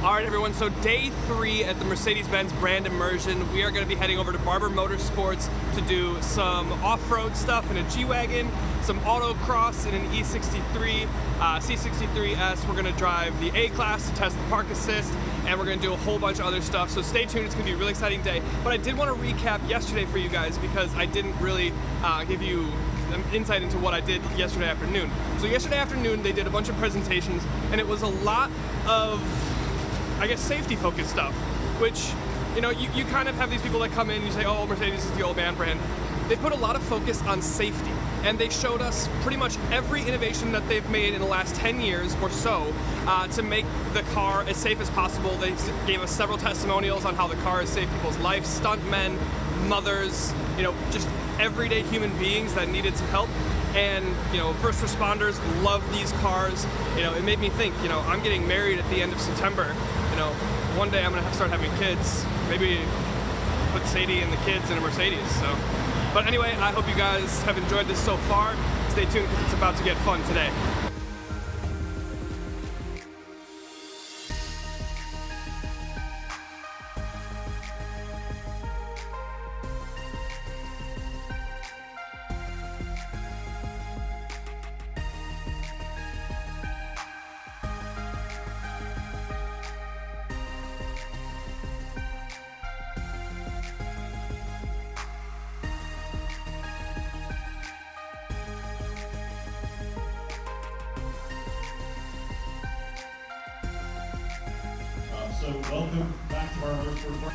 Alright everyone, so day 3 at the Mercedes-Benz brand immersion. We are going to be heading over to Barber Motorsports to do some off-road stuff in a G-Wagon, some autocross in an E63, C63S. We're going to drive the A-Class to test the park assist, and we're going to do a whole bunch of other stuff. So stay tuned, it's going to be a really exciting day. But I did want to recap yesterday for you guys because I didn't really give you insight into what I did yesterday afternoon. So yesterday afternoon they did a bunch of presentations, and it was a lot of, I guess, safety focused stuff, which, you know, you kind of have these people that come in and you say, oh, Mercedes is the old man brand. They put a lot of focus on safety, and they showed us pretty much every innovation that they've made in the last 10 years or so to make the car as safe as possible. They gave us several testimonials on how the car has saved people's lives, stuntmen, mothers, you know, just everyday human beings that needed some help. And, you know, first responders love these cars. You know, it made me think, you know, I'm getting married at the end of September. You know, one day I'm gonna start having kids. Maybe put Sadie and the kids in a Mercedes, so. But anyway, I hope you guys have enjoyed this so far. Stay tuned because it's about to get fun today. So welcome back to our Motorsports.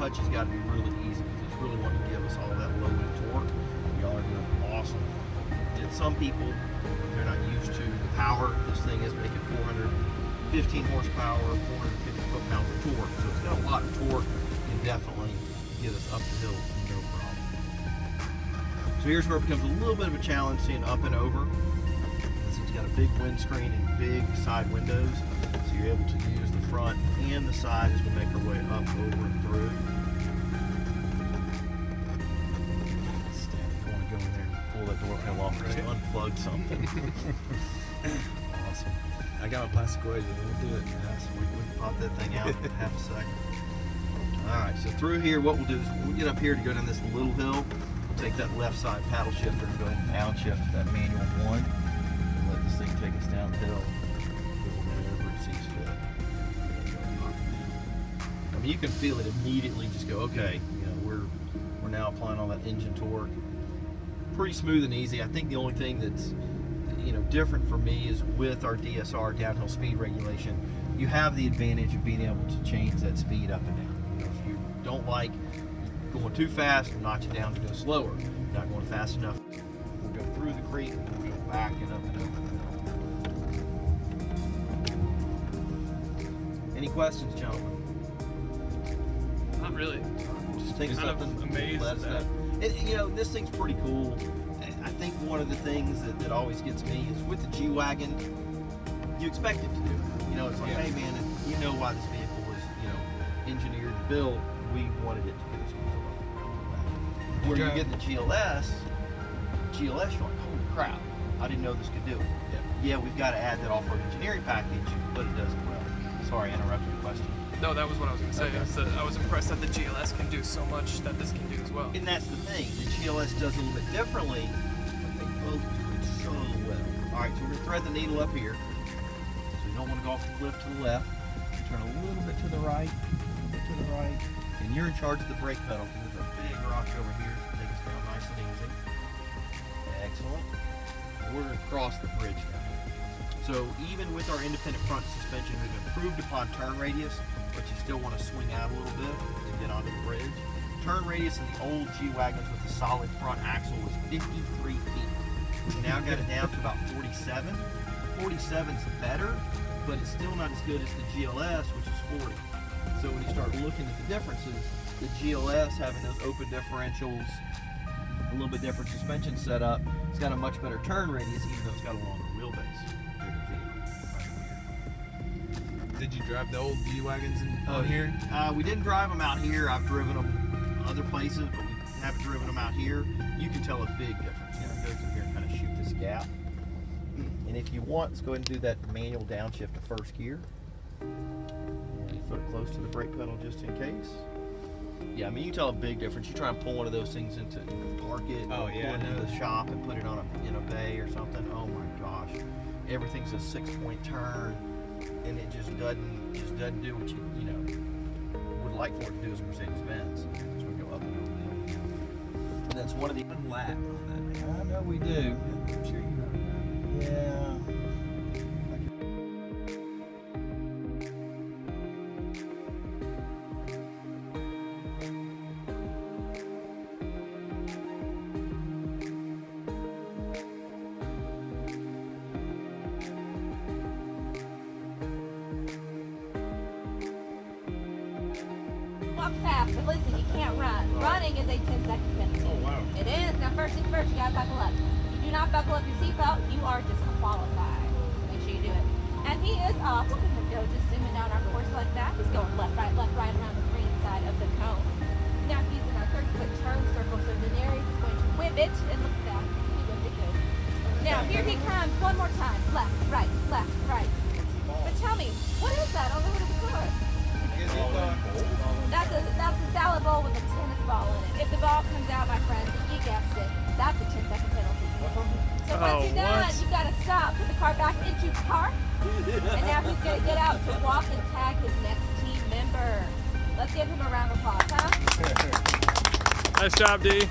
touch has got to be really easy because it's really wanting to give us all that low end torque. Y'all are doing awesome. And some people, they're not used to the power. This thing is making 415 horsepower, 450 foot-pounds of torque. So it's got a lot of torque and definitely get us up the hill, no problem. So here's where it becomes a little bit of a challenge seeing up and over. This thing's got a big windscreen and big side windows, so you're able to use the front and the side as we make our way up, over, and through. I want to go in there and pull that door panel off and just unplug something. Awesome. I got my plastic wedge, we'll do it. Yeah, so we can pop that thing out in half a second. Alright, so through here, what we'll do is when we get up here to go down this little hill, we'll take that left side paddle shifter and go ahead and downshift that manual 1 and let this thing take us downhill wherever it sees fit. I mean, you can feel it immediately, just go, okay, you know, we're now applying all that engine torque. Pretty smooth and easy. I think the only thing that's, you know, different for me is with our DSR, downhill speed regulation, you have the advantage of being able to change that speed up and down. You know, if you don't like going too fast, we'll knock you down to go slower. If you're not going fast enough, we'll go through the creek and we'll go back and up and over. Any questions, gentlemen? Not really. Just think Kind of something. amazed let us that- know. You know, this thing's pretty cool. I think one of the things that always gets me is with the G-Wagon, you expect it to do it. You know, it's like, hey man, you know why this vehicle was, you know, engineered and built, we wanted it to do this. Where you get the GLS, you're like, holy crap, I didn't know this could do it. Yeah, we've got to add that off-road engineering package, but it does it well. Sorry, I interrupted your question. No, that was what I was going to say. Okay. Is that I was impressed that the GLS can do so much that this can do as well. And that's the thing, the GLS does a little bit differently, but they both do it so well. All right, so we're gonna thread the needle up here. So you don't want to go off the cliff to the left. You turn a little bit to the right, and you're in charge of the brake pedal. There's a big rock over here to take us down nice and easy. Excellent. We're gonna cross the bridge now. So even with our independent front suspension, we've improved upon turn radius, but you still want to swing out a little bit to get onto the bridge. Turn radius in the old G-Wagons with the solid front axle was 53 feet. We now got it down to about 47. 47's better, but it's still not as good as the GLS, which is 40. So when you start looking at the differences, the GLS having those open differentials, a little bit different suspension setup, it's got a much better turn radius, even though it's got a longer wheelbase. Did you drive the old G-Wagons out here? We didn't drive them out here. I've driven them other places, but we haven't driven them out here. You can tell a big difference. You know, it goes in here and kind of shoot this gap. And if you want, let's go ahead and do that manual downshift to first gear. And foot close to the brake pedal just in case. Yeah, I mean, you can tell a big difference. You try and pull one of those things into park it, Oh, or yeah, pull it I into know. the shop and put it on a bay or something. Oh my gosh, everything's a 6-point turn, and it just doesn't do what you know would like for it to do as a Mercedes-Benz. So we go up and over the hill. And that's one of the One lap on that. I know we do. I'm sure you know. Yeah. Walk fast, but listen, you can't run. Running is a 10-second penalty. Oh wow. It is. Now, first things first, you gotta buckle up. If you do not buckle up your seatbelt, you are disqualified. Make sure you do it. And he is off. Look at him go, just zooming down our course like that. He's going left, right, around the green side of the cone. Now he's in our 30-foot turn circle, so Daenerys is going to whip it, and look at that. He whipped it good. Now, here he comes. One more time. Left, right, left, right. But tell me, what is that on the hood of the car? That's a salad bowl with a tennis ball in it. If the ball comes out, my friends, you guessed it, that's a 10-second penalty. So once you're done, you gotta stop, put the car back into park, and now he's gonna get out to walk and tag his next team member. Let's give him a round of applause, huh? Nice job, D.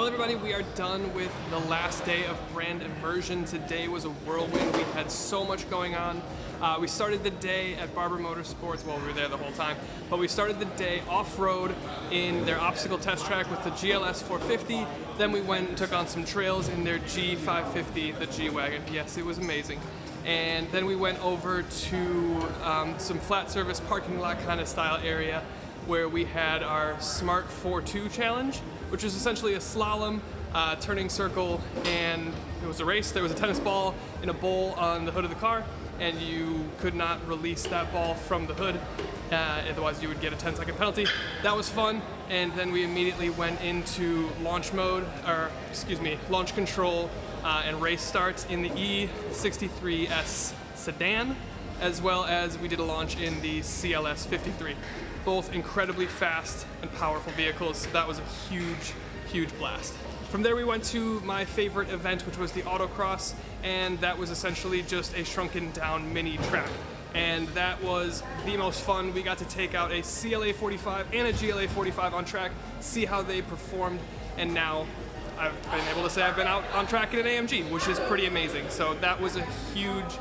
Well, everybody, we are done with the last day of brand immersion. Today was a whirlwind. We had so much going on. We started the day at Barber Motorsports. Well, we were there the whole time, but we started the day off-road in their obstacle test track with the GLS 450. Then we went and took on some trails in their G550, the G-Wagon. Yes, it was amazing. And then we went over to some flat surface parking lot kind of style area where we had our Smart 4-2 challenge, which is essentially a slalom, turning circle, and it was a race. There was a tennis ball in a bowl on the hood of the car, and you could not release that ball from the hood, otherwise you would get a 10-second penalty. That was fun, and then we immediately went into launch mode, or excuse me, launch control and race starts in the E63S sedan, as well as we did a launch in the CLS 53. Both incredibly fast and powerful vehicles, so that was a huge, huge blast. From there we went to my favorite event, which was the autocross, and that was essentially just a shrunken down mini track. And that was the most fun. We got to take out a CLA 45 and a GLA 45 on track, see how they performed, and now I've been able to say I've been out on track in an AMG, which is pretty amazing. So that was a huge,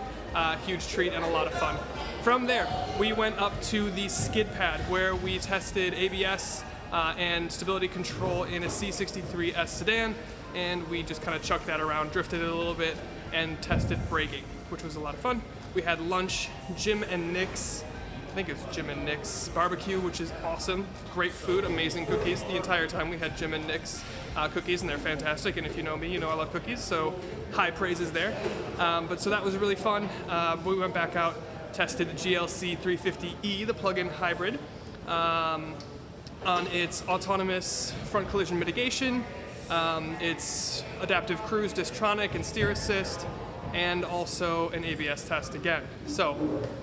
huge treat and a lot of fun. From there, we went up to the skid pad where we tested ABS and stability control in a C63S sedan, and we just kind of chucked that around, drifted it a little bit, and tested braking, which was a lot of fun. We had lunch, Jim and Nick's, I think it was Jim and Nick's barbecue, which is awesome. Great food, amazing cookies. The entire time we had Jim and Nick's cookies, and they're fantastic. And if you know me, you know I love cookies, so high praises there. But so that was really fun. We went back out, tested the GLC 350E, the plug-in hybrid, on its autonomous front collision mitigation, its adaptive cruise, distronic, and steer assist, and also an ABS test again. So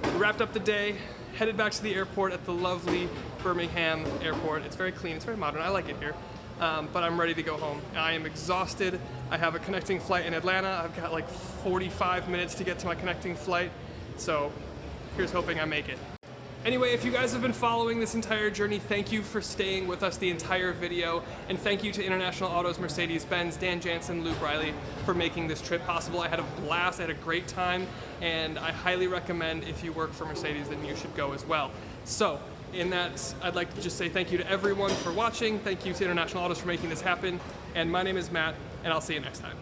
we wrapped up the day, headed back to the airport at the lovely Birmingham airport. It's very clean, it's very modern, I like it here. But I'm ready to go home. I am exhausted. I have a connecting flight in Atlanta. I've got like 45 minutes to get to my connecting flight. So here's hoping I make it. Anyway, if you guys have been following this entire journey, thank you for staying with us the entire video, and thank you to International Autos Mercedes-Benz, Dan Jansen, Lou Briley, for making this trip possible. I had a blast, I had a great time, and I highly recommend if you work for Mercedes, then you should go as well. So, in that, I'd like to just say thank you to everyone for watching, thank you to International Autos for making this happen, and my name is Matt, and I'll see you next time.